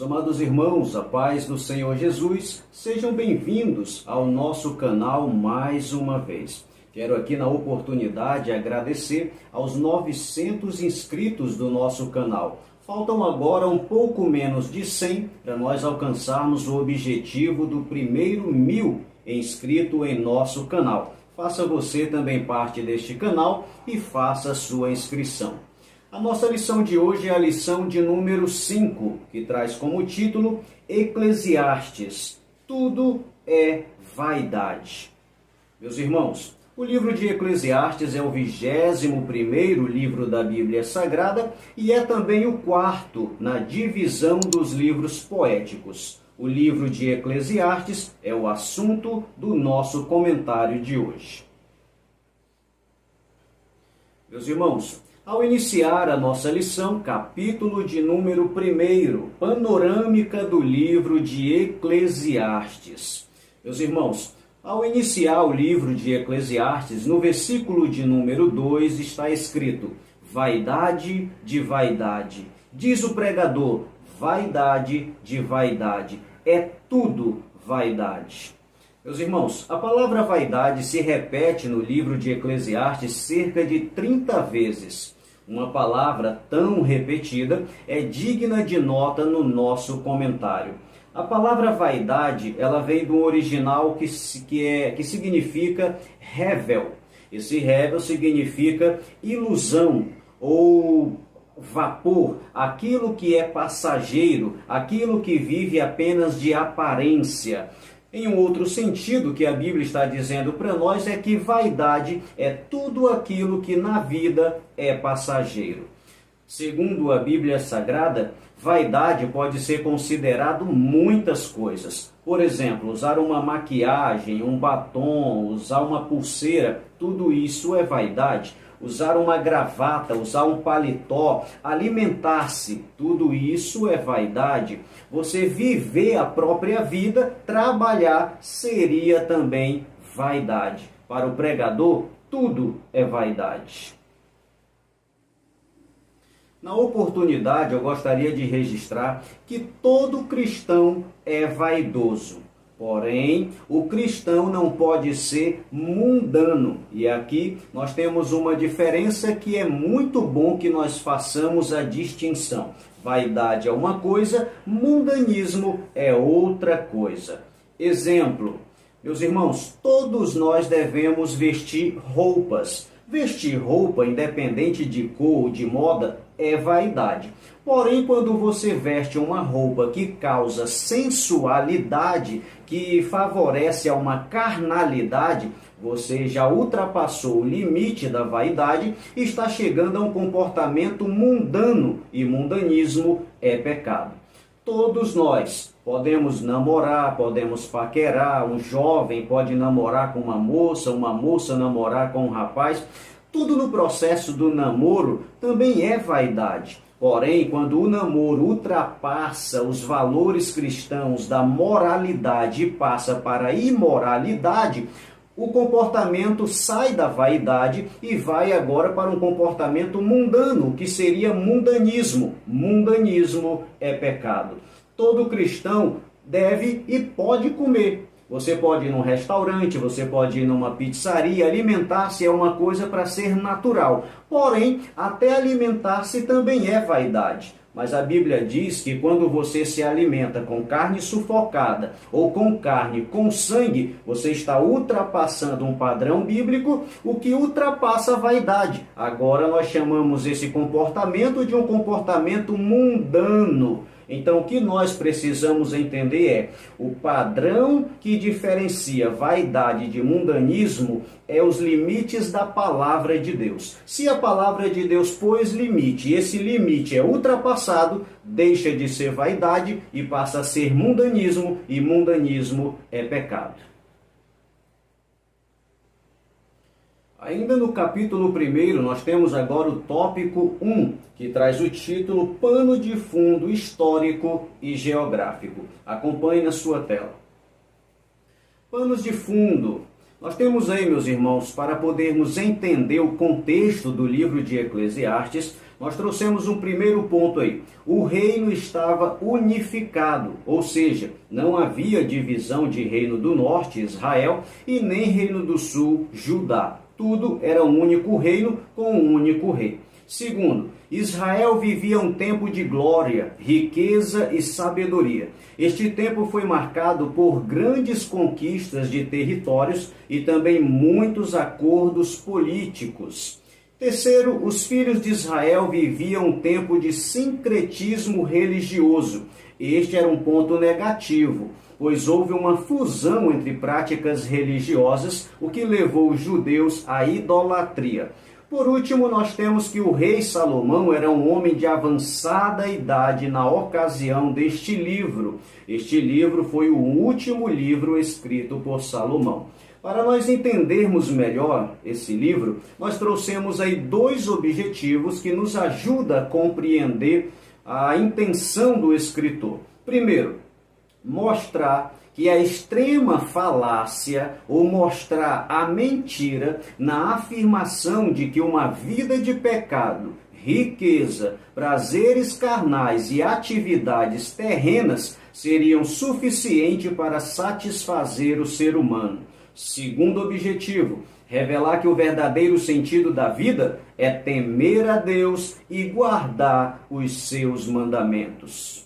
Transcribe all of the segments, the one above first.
amados irmãos, a paz do Senhor Jesus, sejam bem-vindos ao nosso canal mais uma vez. Quero aqui na oportunidade agradecer aos 900 inscritos do nosso canal. Faltam agora um pouco menos de 100 para nós alcançarmos o objetivo do primeiro 1000 inscrito em nosso canal. Faça você também parte deste canal e faça a sua inscrição. A nossa lição de hoje é a lição de número 5, que traz como título Eclesiastes. Tudo é vaidade. Meus irmãos, o livro de Eclesiastes é o 21º livro da Bíblia Sagrada e é também o 4º na divisão dos livros poéticos. O livro de Eclesiastes é o assunto do nosso comentário de hoje. Meus irmãos, ao iniciar a nossa lição, capítulo de número 1, panorâmica do livro de Eclesiastes. Meus irmãos, ao iniciar o livro de Eclesiastes, no versículo de número 2 está escrito: vaidade de vaidade. Diz o pregador, vaidade de vaidade. É tudo vaidade. Meus irmãos, a palavra vaidade se repete no livro de Eclesiastes cerca de 30 vezes. Uma palavra tão repetida é digna de nota no nosso comentário. A palavra vaidade, ela vem do original que significa revel. Esse revel significa ilusão ou vapor, aquilo que é passageiro, aquilo que vive apenas de aparência. Em um outro sentido que a Bíblia está dizendo para nós é que vaidade é tudo aquilo que na vida é passageiro. Segundo a Bíblia Sagrada, vaidade pode ser considerado muitas coisas. Por exemplo, usar uma maquiagem, um batom, usar uma pulseira, tudo isso é vaidade. Usar uma gravata, usar um paletó, alimentar-se, tudo isso é vaidade. Você viver a própria vida, trabalhar, seria também vaidade. Para o pregador, tudo é vaidade. Na oportunidade, eu gostaria de registrar que todo cristão é vaidoso. Porém, o cristão não pode ser mundano. E aqui nós temos uma diferença que é muito bom que nós façamos a distinção. Vaidade é uma coisa, mundanismo é outra coisa. Exemplo, meus irmãos, todos nós devemos vestir roupas. Vestir roupa, independente de cor ou de moda, é vaidade. Porém, quando você veste uma roupa que causa sensualidade, que favorece a uma carnalidade, você já ultrapassou o limite da vaidade e está chegando a um comportamento mundano, e mundanismo é pecado. Todos nós podemos namorar, podemos paquerar, um jovem pode namorar com uma moça namorar com um rapaz. Tudo no processo do namoro também é vaidade. Porém, quando o namoro ultrapassa os valores cristãos da moralidade e passa para a imoralidade, o comportamento sai da vaidade e vai agora para um comportamento mundano, que seria mundanismo. Mundanismo é pecado. Todo cristão deve e pode comer. Você pode ir num restaurante, você pode ir numa pizzaria, alimentar-se é uma coisa para ser natural. Porém, até alimentar-se também é vaidade. Mas a Bíblia diz que quando você se alimenta com carne sufocada ou com carne com sangue, você está ultrapassando um padrão bíblico, o que ultrapassa a vaidade. Agora nós chamamos esse comportamento de um comportamento mundano. Então, o que nós precisamos entender é o padrão que diferencia vaidade de mundanismo é os limites da palavra de Deus. Se a palavra de Deus pôs limite e esse limite é ultrapassado, deixa de ser vaidade e passa a ser mundanismo, e mundanismo é pecado. Ainda no capítulo 1, nós temos agora o tópico 1, que traz o título Pano de Fundo Histórico e Geográfico. Acompanhe na sua tela. Panos de fundo. Nós temos aí, meus irmãos, para podermos entender o contexto do livro de Eclesiastes, Nós trouxemos um primeiro ponto aí. O reino estava unificado, ou seja, não havia divisão de reino do norte, Israel, e nem reino do sul, Judá. Tudo era um único reino com um único rei. Segundo, Israel vivia um tempo de glória, riqueza e sabedoria. Este tempo foi marcado por grandes conquistas de territórios e também muitos acordos políticos. Terceiro, os filhos de Israel viviam um tempo de sincretismo religioso. Este era um ponto negativo, pois houve uma fusão entre práticas religiosas, o que levou os judeus à idolatria. Por último, nós temos que o rei Salomão era um homem de avançada idade na ocasião deste livro. Este livro foi o último livro escrito por Salomão. Para nós entendermos melhor esse livro, nós trouxemos aí 2 objetivos que nos ajudam a compreender a intenção do escritor. Primeiro, mostrar que a extrema falácia ou mostrar a mentira na afirmação de que uma vida de pecado, riqueza, prazeres carnais e atividades terrenas seriam suficientes para satisfazer o ser humano. Segundo objetivo, revelar que o verdadeiro sentido da vida é temer a Deus e guardar os seus mandamentos.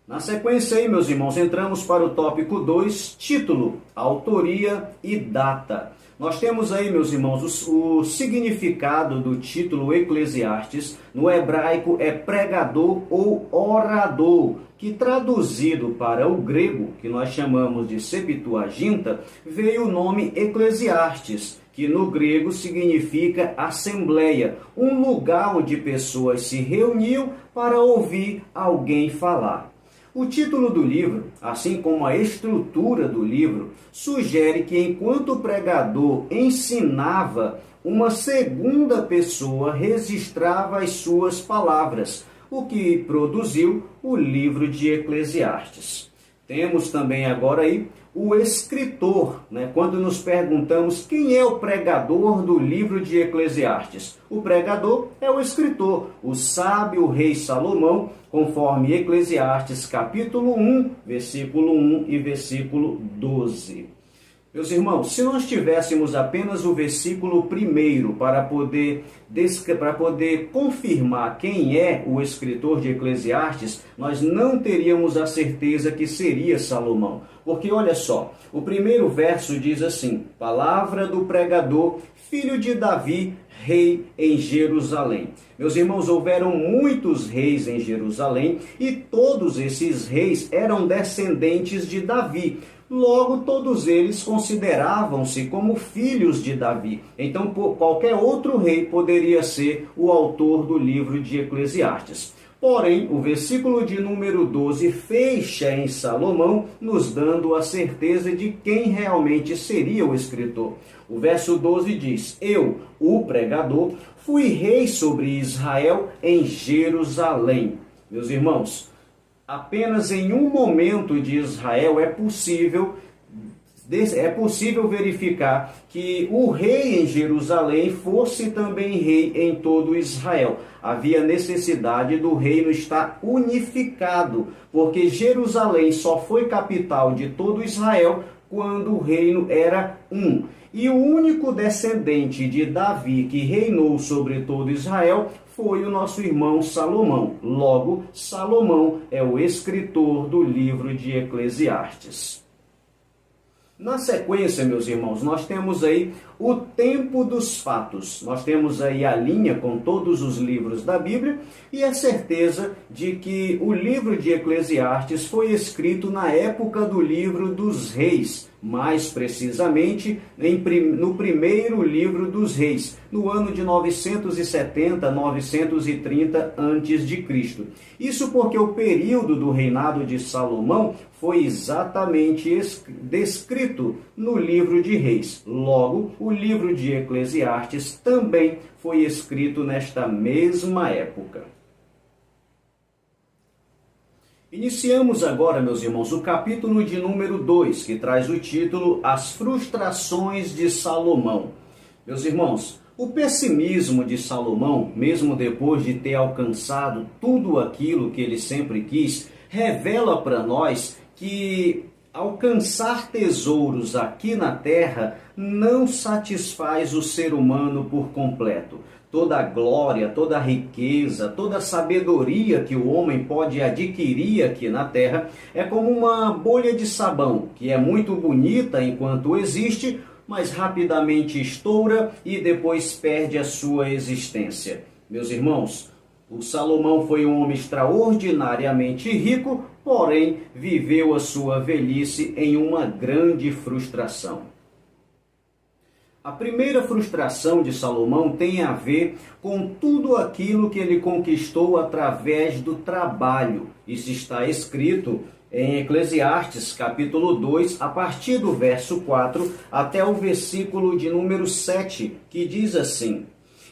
Na sequência aí, meus irmãos, entramos para o tópico 2, título, autoria e data. Nós temos aí, meus irmãos, o significado do título Eclesiastes, no hebraico é pregador ou orador, que traduzido para o grego, que nós chamamos de Septuaginta, veio o nome Eclesiastes, que no grego significa assembleia, um lugar onde pessoas se reuniam para ouvir alguém falar. O título do livro, assim como a estrutura do livro, sugere que enquanto o pregador ensinava, uma segunda pessoa registrava as suas palavras, o que produziu o livro de Eclesiastes. Temos também agora aí o escritor, quando nos perguntamos quem é o pregador do livro de Eclesiastes. O pregador é o escritor, o sábio rei Salomão, conforme Eclesiastes capítulo 1, versículo 1 e versículo 12. Meus irmãos, se nós tivéssemos apenas o versículo 1 para poder confirmar quem é o escritor de Eclesiastes, nós não teríamos a certeza que seria Salomão. Porque olha só, o primeiro verso diz assim: palavra do pregador, filho de Davi, rei em Jerusalém. Meus irmãos, houveram muitos reis em Jerusalém e todos esses reis eram descendentes de Davi. Logo, todos eles consideravam-se como filhos de Davi. Então, qualquer outro rei poderia ser o autor do livro de Eclesiastes. Porém, o versículo de número 12 fecha em Salomão, nos dando a certeza de quem realmente seria o escritor. O verso 12 diz: eu, o pregador, fui rei sobre Israel em Jerusalém. Meus irmãos, apenas em um momento de Israel é possível verificar que o rei em Jerusalém fosse também rei em todo Israel. Havia necessidade do reino estar unificado, porque Jerusalém só foi capital de todo Israel quando o reino era um. E o único descendente de Davi que reinou sobre todo Israel foi o nosso irmão Salomão. Logo, Salomão é o escritor do livro de Eclesiastes. Na sequência, meus irmãos, nós temos aí o tempo dos fatos. Nós temos aí a linha com todos os livros da Bíblia e a certeza de que o livro de Eclesiastes foi escrito na época do livro dos reis, mais precisamente no primeiro livro dos reis, no ano de 970, 930 a.C. Isso porque o período do reinado de Salomão foi exatamente descrito no livro de Reis. Logo, o livro de Eclesiastes também foi escrito nesta mesma época. Iniciamos agora, meus irmãos, o capítulo de número 2, que traz o título As Frustrações de Salomão. Meus irmãos, O pessimismo de Salomão, mesmo depois de ter alcançado tudo aquilo que ele sempre quis, revela para nós que alcançar tesouros aqui na terra não satisfaz o ser humano por completo. Toda a glória, toda a riqueza, toda a sabedoria que o homem pode adquirir aqui na terra é como uma bolha de sabão, que é muito bonita enquanto existe, mas rapidamente estoura e depois perde a sua existência. Meus irmãos, o Salomão foi um homem extraordinariamente rico, porém viveu a sua velhice em uma grande frustração. A primeira frustração de Salomão tem a ver com tudo aquilo que ele conquistou através do trabalho. Isso está escrito em Eclesiastes, capítulo 2, a partir do verso 4 até o versículo de número 7, que diz assim: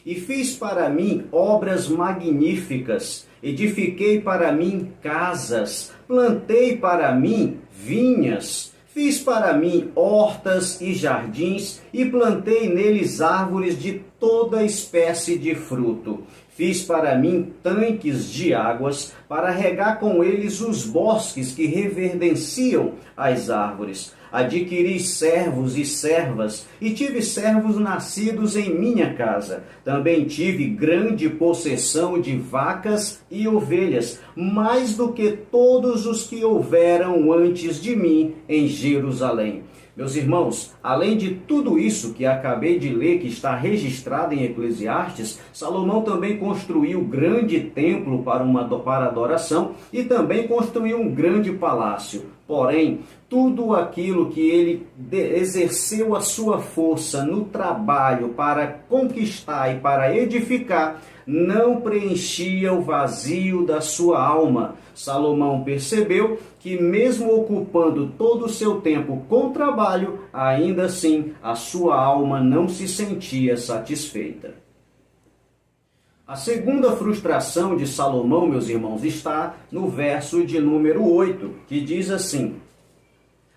E fiz para mim obras magníficas, edifiquei para mim casas, plantei para mim vinhas, fiz para mim hortas e jardins, e plantei neles árvores de toda espécie de fruto. Fiz para mim tanques de águas, para regar com eles os bosques que reverdenciam as árvores. Adquiri servos e servas, e tive servos nascidos em minha casa. Também tive grande possessão de vacas e ovelhas, mais do que todos os que houveram antes de mim em Jerusalém. Meus irmãos, além de tudo isso que acabei de ler, que está registrado em Eclesiastes, Salomão também construiu um grande templo para adoração e também construiu um grande palácio. Porém, tudo aquilo que ele exerceu a sua força no trabalho para conquistar e para edificar, não preenchia o vazio da sua alma. Salomão percebeu que mesmo ocupando todo o seu tempo com trabalho, ainda assim a sua alma não se sentia satisfeita. A segunda frustração de Salomão, meus irmãos, está no verso de número 8, que diz assim: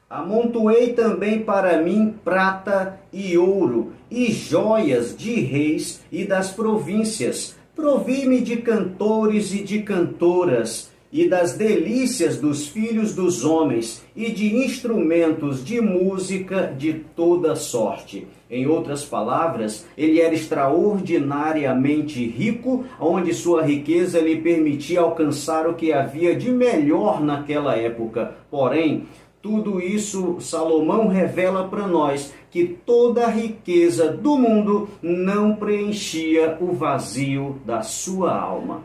Amontoei também para mim prata e ouro, e joias de reis e das províncias. Provi-me de cantores e de cantoras, e das delícias dos filhos dos homens, e de instrumentos de música de toda sorte. Em outras palavras, ele era extraordinariamente rico, onde sua riqueza lhe permitia alcançar o que havia de melhor naquela época. Porém, tudo isso Salomão revela para nós que toda a riqueza do mundo não preenchia o vazio da sua alma.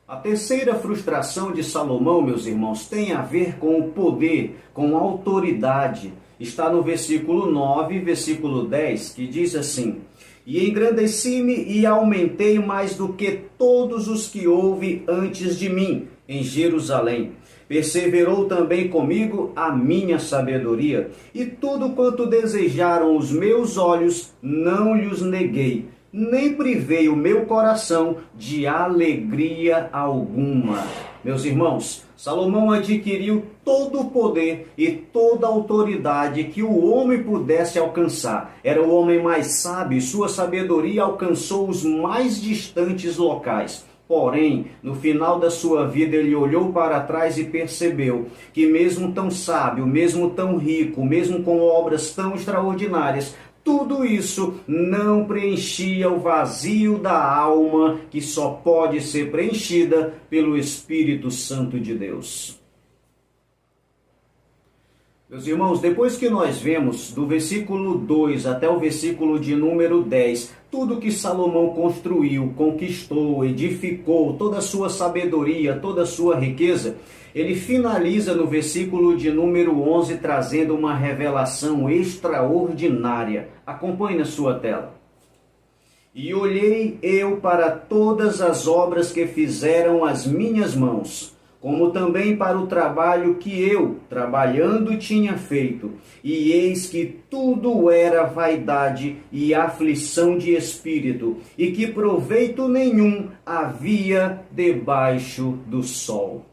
A terceira frustração de Salomão, meus irmãos, tem a ver com o poder, com a autoridade. Está no versículo 9, versículo 10, que diz assim: E engrandeci-me e aumentei mais do que todos os que houve antes de mim em Jerusalém. Perseverou também comigo a minha sabedoria, e tudo quanto desejaram os meus olhos não lhes neguei, nem privei o meu coração de alegria alguma. Meus irmãos, Salomão adquiriu todo o poder e toda a autoridade que o homem pudesse alcançar. Era o homem mais sábio e sua sabedoria alcançou os mais distantes locais. Porém, no final da sua vida, ele olhou para trás e percebeu que mesmo tão sábio, mesmo tão rico, mesmo com obras tão extraordinárias, tudo isso não preenchia o vazio da alma, que só pode ser preenchida pelo Espírito Santo de Deus. Meus irmãos, depois que nós vemos do versículo 2 até o versículo de número 10, tudo que Salomão construiu, conquistou, edificou, toda a sua sabedoria, toda a sua riqueza, ele finaliza no versículo de número 11 trazendo uma revelação extraordinária. Acompanhe na sua tela. E olhei eu para todas as obras que fizeram as minhas mãos, como também para o trabalho que eu, trabalhando, tinha feito. E eis que tudo era vaidade e aflição de espírito, e que proveito nenhum havia debaixo do sol.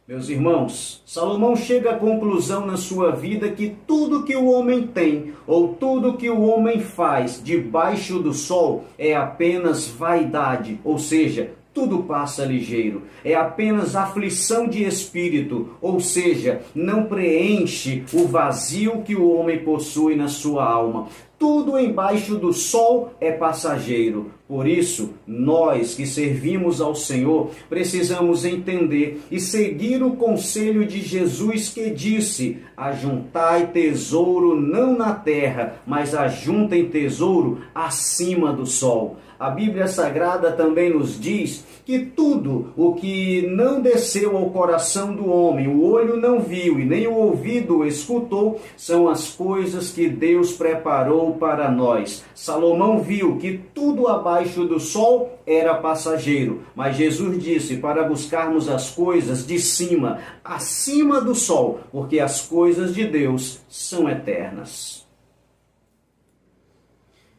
Meus irmãos, Salomão chega à conclusão na sua vida que tudo que o homem tem, ou tudo que o homem faz debaixo do sol, é apenas vaidade, ou seja, tudo passa ligeiro, é apenas aflição de espírito, ou seja, não preenche o vazio que o homem possui na sua alma. Tudo embaixo do sol é passageiro. Por isso, nós que servimos ao Senhor, precisamos entender e seguir o conselho de Jesus que disse: ajuntai tesouro não na terra, mas ajuntem tesouro acima do sol. A Bíblia Sagrada também nos diz que tudo o que não desceu ao coração do homem, o olho não viu e nem o ouvido escutou, são as coisas que Deus preparou para nós. Salomão viu que tudo abaixo do sol era passageiro, mas Jesus disse para buscarmos as coisas de cima, acima do sol, porque as coisas de Deus são eternas.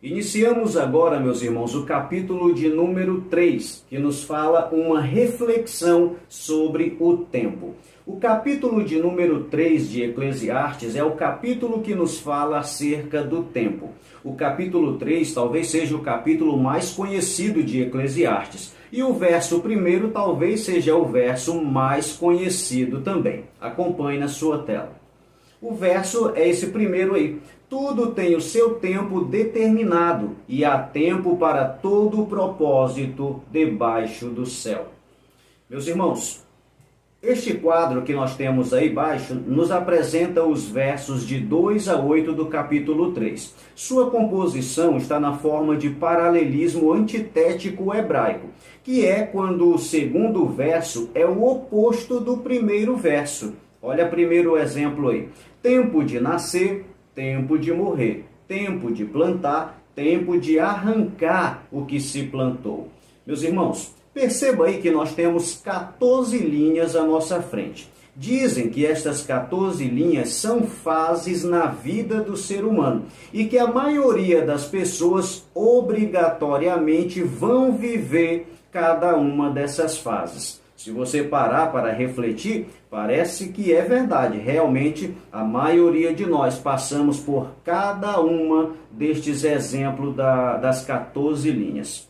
Iniciamos agora, meus irmãos, o capítulo de número 3, que nos fala uma reflexão sobre o tempo. O capítulo de número 3 de Eclesiastes é o capítulo que nos fala acerca do tempo. O capítulo 3 talvez seja o capítulo mais conhecido de Eclesiastes. E o verso 1 talvez seja o verso mais conhecido também. Acompanhe na sua tela. O verso é esse primeiro aí. Tudo tem o seu tempo determinado e há tempo para todo o propósito debaixo do céu. Meus irmãos, este quadro que nós temos aí embaixo nos apresenta os versos de 2 a 8 do capítulo 3. Sua composição está na forma de paralelismo antitético hebraico, que é quando o segundo verso é o oposto do primeiro verso. Olha primeiro exemplo aí. Tempo de nascer, tempo de morrer, tempo de plantar, tempo de arrancar o que se plantou. Meus irmãos, perceba aí que nós temos 14 linhas à nossa frente. Dizem que estas 14 linhas são fases na vida do ser humano e que a maioria das pessoas obrigatoriamente vão viver cada uma dessas fases. Se você parar para refletir, parece que é verdade. Realmente, a maioria de nós passamos por cada uma destes exemplos das 14 linhas.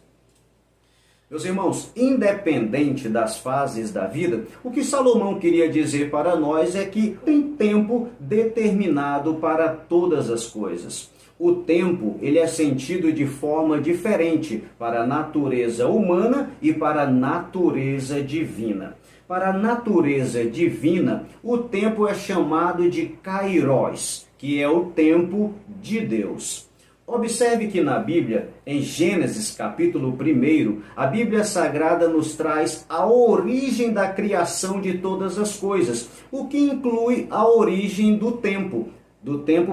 Meus irmãos, independente das fases da vida, o que Salomão queria dizer para nós é que tem tempo determinado para todas as coisas. O tempo, ele é sentido de forma diferente para a natureza humana e para a natureza divina. Para a natureza divina, o tempo é chamado de Kairos, que é o tempo de Deus. Observe que na Bíblia, em Gênesis capítulo 1, a Bíblia Sagrada nos traz a origem da criação de todas as coisas, o que inclui a origem do tempo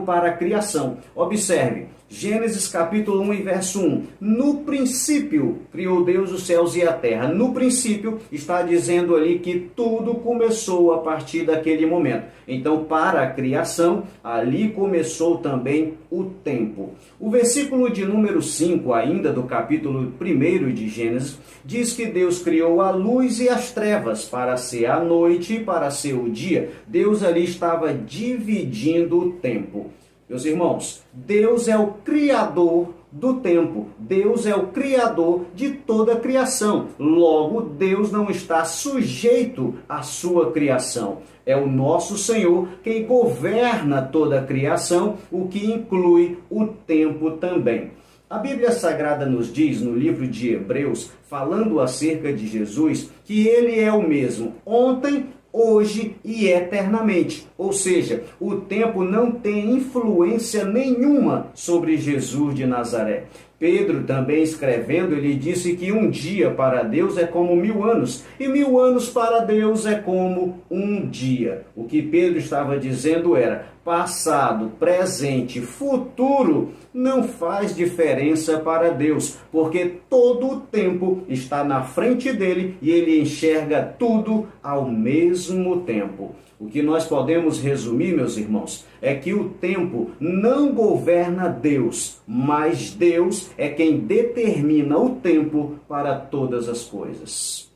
para a criação. Observe, Gênesis capítulo 1 e verso 1. No princípio criou Deus os céus e a terra. No princípio está dizendo ali que tudo começou a partir daquele momento. Então, para a criação, ali começou também o tempo. O versículo de número 5, ainda do capítulo 1 de Gênesis, diz que Deus criou a luz e as trevas para ser a noite e para ser o dia. Deus ali estava dividindo o tempo. Meus irmãos, Deus é o Criador do tempo. Deus é o Criador de toda a criação. Logo, Deus não está sujeito à sua criação. É o nosso Senhor quem governa toda a criação, o que inclui o tempo também. A Bíblia Sagrada nos diz, no livro de Hebreus, falando acerca de Jesus, que ele é o mesmo ontem, hoje e eternamente. Ou seja, o tempo não tem influência nenhuma sobre Jesus de Nazaré. Pedro também escrevendo, ele disse que um dia para Deus é como 1000 anos, e 1000 anos para Deus é como um dia. O que Pedro estava dizendo era, passado, presente, futuro, não faz diferença para Deus, porque todo o tempo está na frente dele e ele enxerga tudo ao mesmo tempo. O que nós podemos resumir, meus irmãos, é que o tempo não governa Deus, mas Deus é quem determina o tempo para todas as coisas.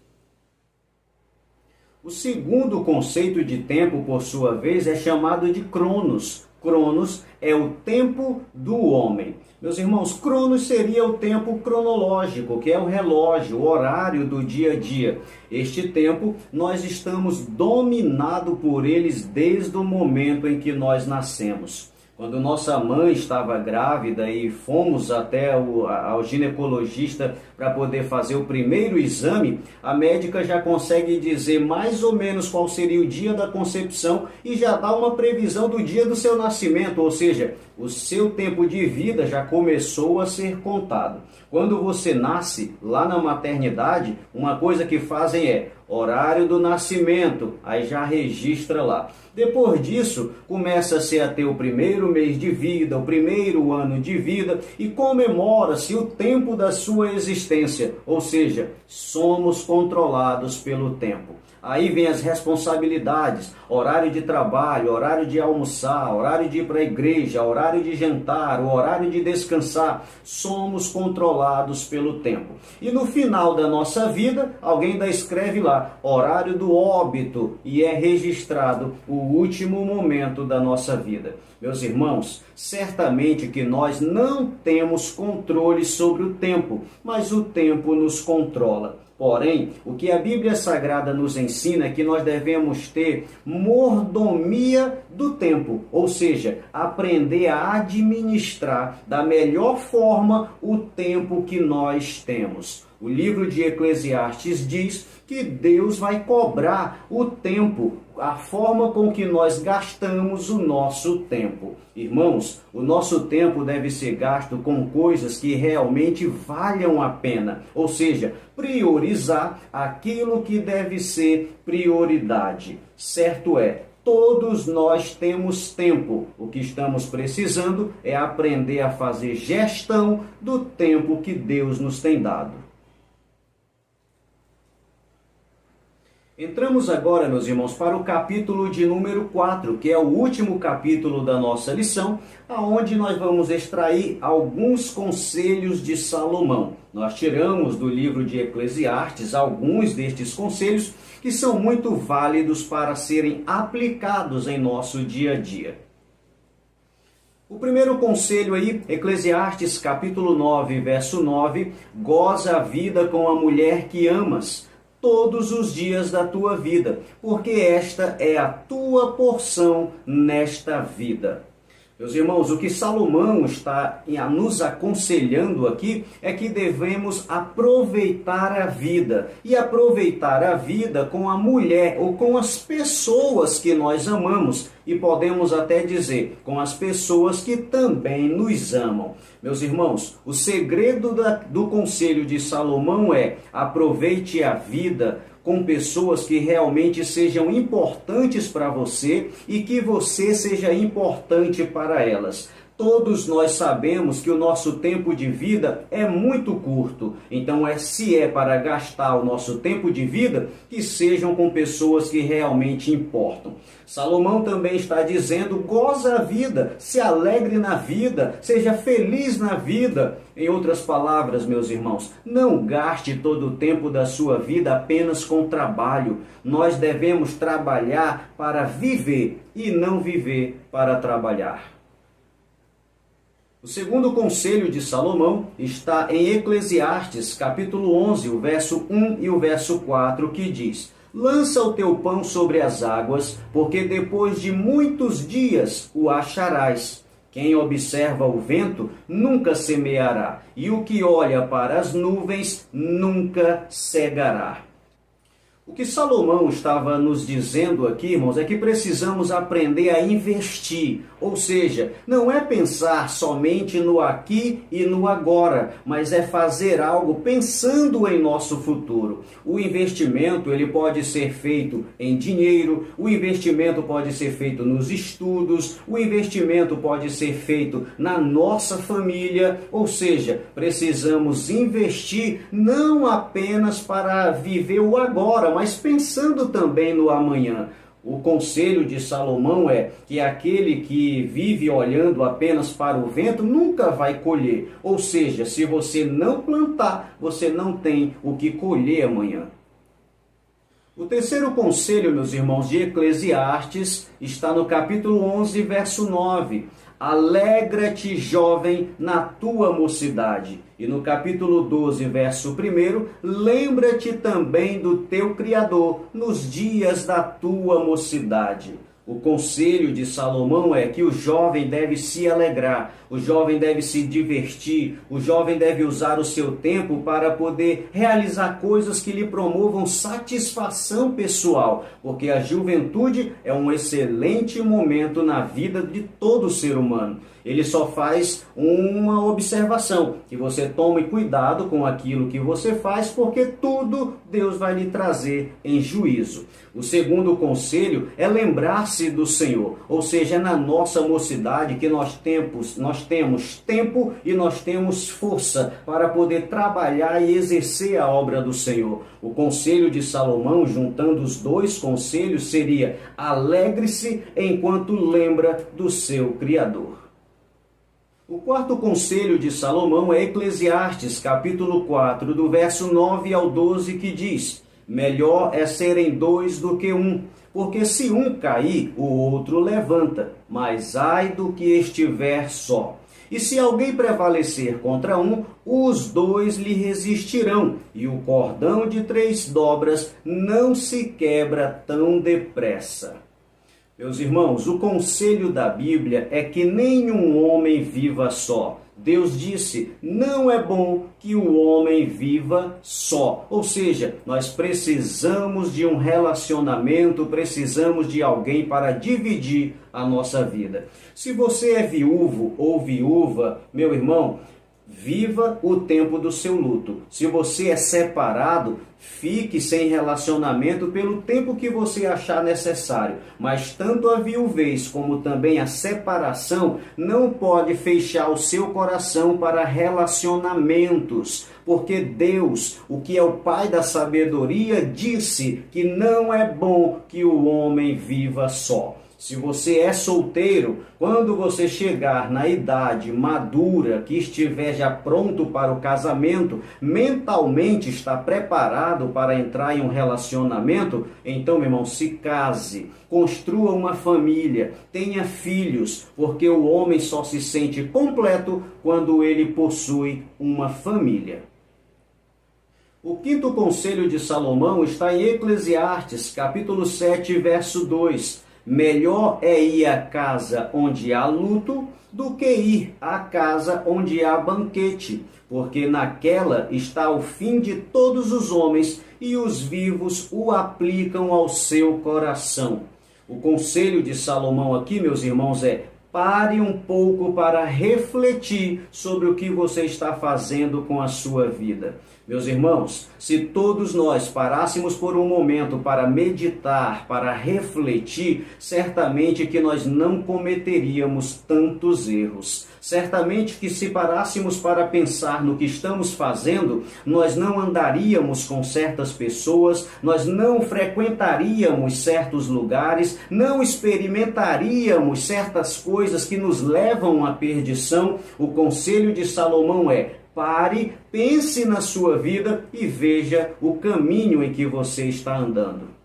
O segundo conceito de tempo, por sua vez, é chamado de Cronos. Cronos é o tempo do homem. Meus irmãos, Cronos seria o tempo cronológico, que é o relógio, o horário do dia a dia. Este tempo, nós estamos dominados por eles desde o momento em que nós nascemos. Quando nossa mãe estava grávida e fomos até ao ginecologista para poder fazer o primeiro exame, a médica já consegue dizer mais ou menos qual seria o dia da concepção e já dá uma previsão do dia do seu nascimento, ou seja, o seu tempo de vida já começou a ser contado. Quando você nasce lá na maternidade, uma coisa que fazem é horário do nascimento, aí já registra lá. Depois disso, começa-se a ter o primeiro mês de vida, o primeiro ano de vida e comemora-se o tempo da sua existência, ou seja, somos controlados pelo tempo. Aí vem as responsabilidades, horário de trabalho, horário de almoçar, horário de ir para a igreja, horário de jantar, o horário de descansar. Somos controlados pelo tempo. E no final da nossa vida, alguém ainda escreve lá, horário do óbito, e é registrado o último momento da nossa vida. Meus irmãos, certamente que nós não temos controle sobre o tempo, mas o tempo nos controla. Porém, o que a Bíblia Sagrada nos ensina é que nós devemos ter mordomia do tempo, ou seja, aprender a administrar da melhor forma o tempo que nós temos. O livro de Eclesiastes diz que Deus vai cobrar o tempo, a forma com que nós gastamos o nosso tempo. Irmãos, o nosso tempo deve ser gasto com coisas que realmente valham a pena, ou seja, priorizar aquilo que deve ser prioridade. Certo é, todos nós temos tempo. O que estamos precisando é aprender a fazer gestão do tempo que Deus nos tem dado. Entramos agora, meus irmãos, para o capítulo de número 4, que é o último capítulo da nossa lição, aonde nós vamos extrair alguns conselhos de Salomão. Nós tiramos do livro de Eclesiastes alguns destes conselhos que são muito válidos para serem aplicados em nosso dia a dia. O primeiro conselho aí, Eclesiastes capítulo 9, verso 9, goza a vida com a mulher que amas todos os dias da tua vida, porque esta é a tua porção nesta vida. Meus irmãos, o que Salomão está nos aconselhando aqui é que devemos aproveitar a vida. E aproveitar a vida com a mulher ou com as pessoas que nós amamos. E podemos até dizer, com as pessoas que também nos amam. Meus irmãos, o segredo do conselho de Salomão é: aproveite a vida com pessoas que realmente sejam importantes para você e que você seja importante para elas. Todos nós sabemos que o nosso tempo de vida é muito curto. Então, se é para gastar o nosso tempo de vida, que sejam com pessoas que realmente importam. Salomão também está dizendo, goza a vida, se alegre na vida, seja feliz na vida. Em outras palavras, meus irmãos, não gaste todo o tempo da sua vida apenas com trabalho. Nós devemos trabalhar para viver e não viver para trabalhar. O segundo conselho de Salomão está em Eclesiastes, capítulo 11, o verso 1 e o verso 4, que diz: lança o teu pão sobre as águas, porque depois de muitos dias o acharás. Quem observa o vento nunca semeará, e o que olha para as nuvens nunca cegará. O que Salomão estava nos dizendo aqui, irmãos, é que precisamos aprender a investir. Ou seja, não é pensar somente no aqui e no agora, mas é fazer algo pensando em nosso futuro. O investimento, ele pode ser feito em dinheiro, o investimento pode ser feito nos estudos, o investimento pode ser feito na nossa família. Ou seja, precisamos investir não apenas para viver o agora, mas pensando também no amanhã. O conselho de Salomão é que aquele que vive olhando apenas para o vento nunca vai colher. Ou seja, se você não plantar, você não tem o que colher amanhã. O terceiro conselho, meus irmãos, de Eclesiastes está no capítulo 11, verso 9. Alegra-te, jovem, na tua mocidade. E no capítulo 12, verso 1, lembra-te também do teu Criador nos dias da tua mocidade. O conselho de Salomão é que o jovem deve se alegrar, o jovem deve se divertir, o jovem deve usar o seu tempo para poder realizar coisas que lhe promovam satisfação pessoal, porque a juventude é um excelente momento na vida de todo ser humano. Ele só faz uma observação, que você tome cuidado com aquilo que você faz, porque tudo Deus vai lhe trazer em juízo. O segundo conselho é lembrar-se do Senhor, ou seja, é na nossa mocidade que nós temos tempo e nós temos força para poder trabalhar e exercer a obra do Senhor. O conselho de Salomão, juntando os dois conselhos, seria: alegre-se enquanto lembra do seu Criador. O quarto conselho de Salomão é Eclesiastes, capítulo 4, do verso 9 ao 12, que diz: melhor é serem dois do que um, porque se um cair, o outro levanta, mas ai do que estiver só. E se alguém prevalecer contra um, os dois lhe resistirão, e o cordão de 3 dobras não se quebra tão depressa. Meus irmãos, o conselho da Bíblia é que nenhum homem viva só. Deus disse: não é bom que o homem viva só. Ou seja, nós precisamos de um relacionamento, precisamos de alguém para dividir a nossa vida. Se você é viúvo ou viúva, meu irmão, viva o tempo do seu luto. Se você é separado, fique sem relacionamento pelo tempo que você achar necessário. Mas tanto a viuvez como também a separação não pode fechar o seu coração para relacionamentos. Porque Deus, o que é o Pai da sabedoria, disse que não é bom que o homem viva só. Se você é solteiro, quando você chegar na idade madura, que estiver já pronto para o casamento, mentalmente está preparado para entrar em um relacionamento, então, meu irmão, se case, construa uma família, tenha filhos, porque o homem só se sente completo quando ele possui uma família. O quinto conselho de Salomão está em Eclesiastes, capítulo 7, verso 2. Melhor é ir à casa onde há luto do que ir à casa onde há banquete, porque naquela está o fim de todos os homens e os vivos o aplicam ao seu coração. O conselho de Salomão aqui, meus irmãos, é: pare um pouco para refletir sobre o que você está fazendo com a sua vida. Meus irmãos, se todos nós parássemos por um momento para meditar, para refletir, certamente que nós não cometeríamos tantos erros. Certamente que se parássemos para pensar no que estamos fazendo, nós não andaríamos com certas pessoas, nós não frequentaríamos certos lugares, não experimentaríamos certas coisas que nos levam à perdição. O conselho de Salomão é: pare, pense na sua vida e veja o caminho em que você está andando.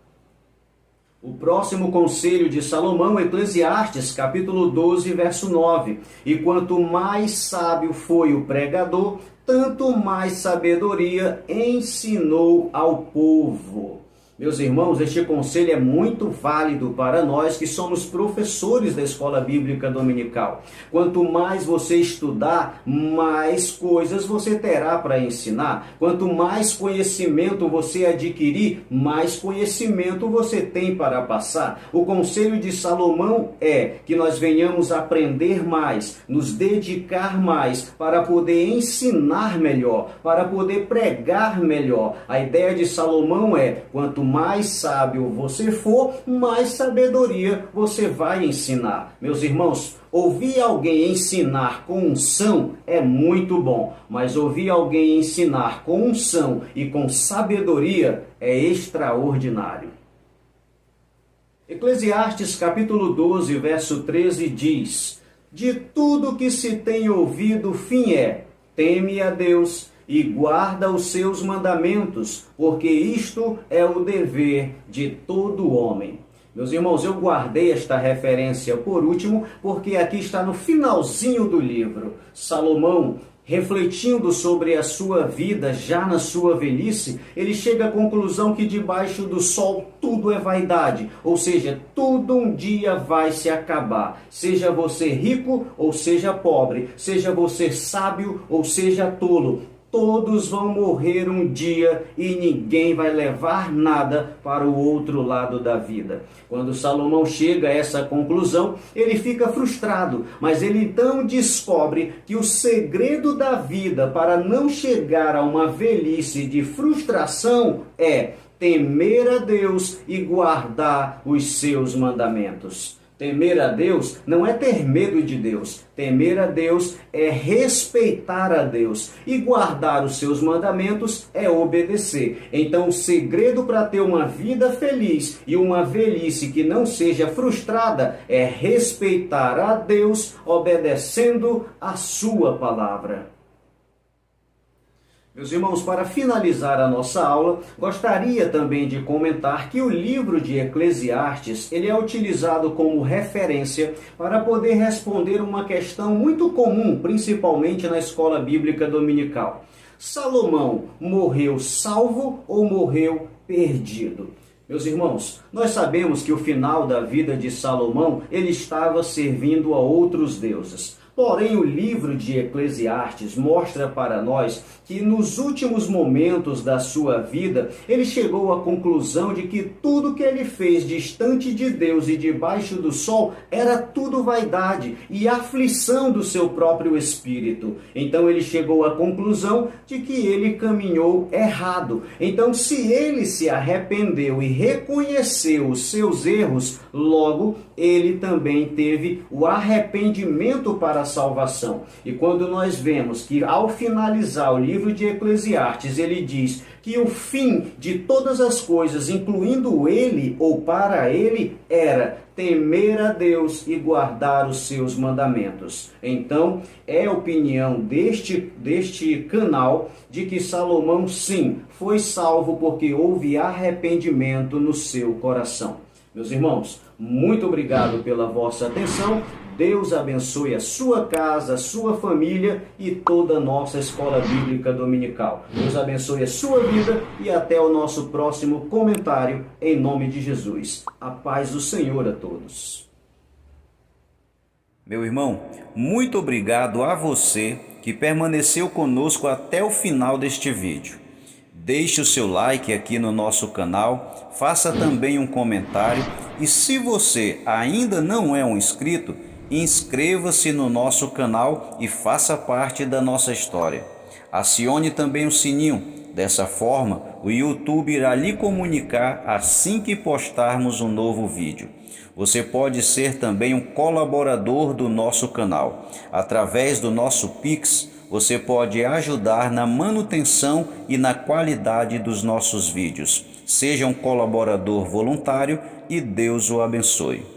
O próximo conselho de Salomão, Eclesiastes, capítulo 12, verso 9. E quanto mais sábio foi o pregador, tanto mais sabedoria ensinou ao povo. Meus irmãos, este conselho é muito válido para nós que somos professores da Escola Bíblica Dominical. Quanto mais você estudar, mais coisas você terá para ensinar. Quanto mais conhecimento você adquirir, mais conhecimento você tem para passar. O conselho de Salomão é que nós venhamos aprender mais, nos dedicar mais, para poder ensinar melhor, para poder pregar melhor. A ideia de Salomão é: quanto mais sábio você for, mais sabedoria você vai ensinar. Meus irmãos, ouvir alguém ensinar com unção é muito bom, mas ouvir alguém ensinar com unção e com sabedoria é extraordinário. Eclesiastes capítulo 12, verso 13 diz: de tudo que se tem ouvido, o fim é: teme a Deus e guarda os seus mandamentos, porque isto é o dever de todo homem. Meus irmãos, eu guardei esta referência por último, porque aqui está no finalzinho do livro. Salomão, refletindo sobre a sua vida já na sua velhice, ele chega à conclusão que debaixo do sol tudo é vaidade, ou seja, tudo um dia vai se acabar. Seja você rico ou seja pobre, seja você sábio ou seja tolo, todos vão morrer um dia e ninguém vai levar nada para o outro lado da vida. Quando Salomão chega a essa conclusão, ele fica frustrado, mas ele então descobre que o segredo da vida para não chegar a uma velhice de frustração é temer a Deus e guardar os seus mandamentos. Temer a Deus não é ter medo de Deus. Temer a Deus é respeitar a Deus. E guardar os seus mandamentos é obedecer. Então, o segredo para ter uma vida feliz e uma velhice que não seja frustrada é respeitar a Deus, obedecendo a sua palavra. Meus irmãos, para finalizar a nossa aula, gostaria também de comentar que o livro de Eclesiastes, ele é utilizado como referência para poder responder uma questão muito comum, principalmente na escola bíblica dominical. Salomão morreu salvo ou morreu perdido? Meus irmãos, nós sabemos que o final da vida de Salomão, ele estava servindo a outros deuses. Porém, o livro de Eclesiastes mostra para nós que nos últimos momentos da sua vida, ele chegou à conclusão de que tudo que ele fez distante de Deus e debaixo do sol era tudo vaidade e aflição do seu próprio espírito. Então ele chegou à conclusão de que ele caminhou errado. Então, se ele se arrependeu e reconheceu os seus erros, logo ele também teve o arrependimento para a salvação. E quando nós vemos que ao finalizar o livro de Eclesiastes, ele diz que o fim de todas as coisas, incluindo ele ou para ele, era temer a Deus e guardar os seus mandamentos. Então, é opinião deste canal de que Salomão, sim, foi salvo porque houve arrependimento no seu coração. Meus irmãos, muito obrigado pela vossa atenção. Deus abençoe a sua casa, a sua família e toda a nossa escola bíblica dominical. Deus abençoe a sua vida e até o nosso próximo comentário, em nome de Jesus. A paz do Senhor a todos. Meu irmão, muito obrigado a você que permaneceu conosco até o final deste vídeo. Deixe o seu like aqui no nosso canal, faça também um comentário e se você ainda não é um inscrito, inscreva-se no nosso canal e faça parte da nossa história. Acione também o sininho, dessa forma o YouTube irá lhe comunicar assim que postarmos um novo vídeo. Você pode ser também um colaborador do nosso canal. Através do nosso Pix, você pode ajudar na manutenção e na qualidade dos nossos vídeos. Seja um colaborador voluntário e Deus o abençoe.